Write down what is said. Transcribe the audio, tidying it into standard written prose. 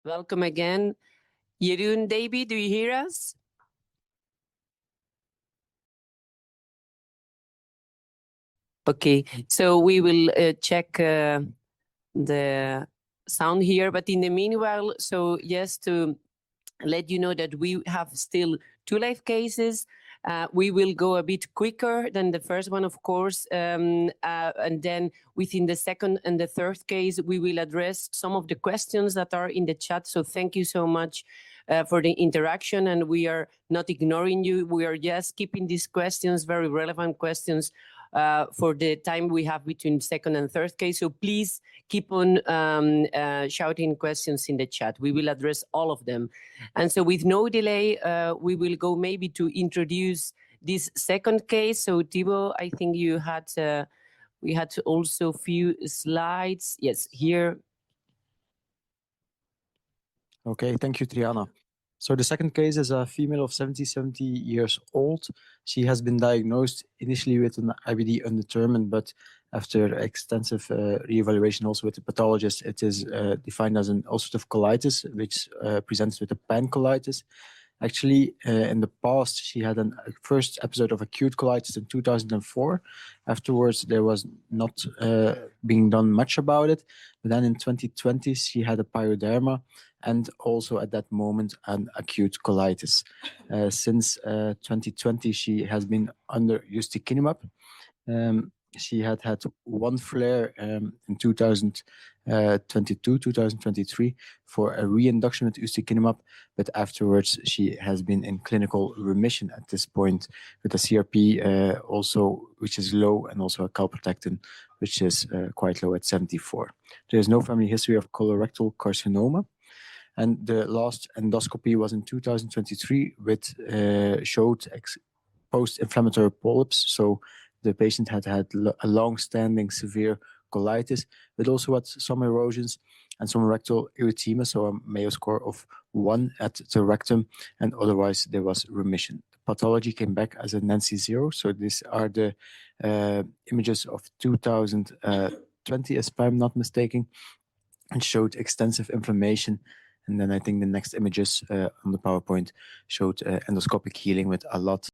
Welcome again. Jeroen, Davy, do you hear us? Okay, so we will check the sound here, but in the meanwhile, so just to let you know that we have still 2 live cases. We will go a bit quicker than the first one, of course, and then within the second and the third case, we will address some of the questions that are in the chat. So thank you so much for the interaction, and we are not ignoring you. We are just keeping these questions, very relevant questions, for the time we have between second and third case. So please keep on shouting questions in the chat. We will address all of them. And so with no delay, we will go maybe to introduce this second case. So Thibaut, I think you had, we had also a few slides. Yes, here. Okay, thank you, Triana. So the second case is a female of 70 years old. She has been diagnosed initially with an IBD undetermined, but after extensive reevaluation also with the pathologist, it is defined as an ulcerative colitis, which presents with a pancolitis. Actually, in the past, she had a first episode of acute colitis in 2004. Afterwards, there was not being done much about it. But then in 2020, she had a pyoderma and also at that moment an acute colitis. Since 2020, she has been under Ustekinumab. She had one flare in 2022, 2023 for a reinduction with Ustekinumab, but afterwards she has been in clinical remission at this point with a CRP also which is low and also a calprotectin which is quite low at 74. There is no family history of colorectal carcinoma. And the last endoscopy was in 2023 with showed post-inflammatory polyps. So the patient had a long-standing severe colitis, but also had some erosions and some rectal erythema, so a Mayo score of 1 at the rectum, and otherwise there was remission. The pathology came back as a Nancy 0, so these are the images of 2020, if I'm not mistaken, and showed extensive inflammation. And then I think the next images on the PowerPoint showed endoscopic healing with a lot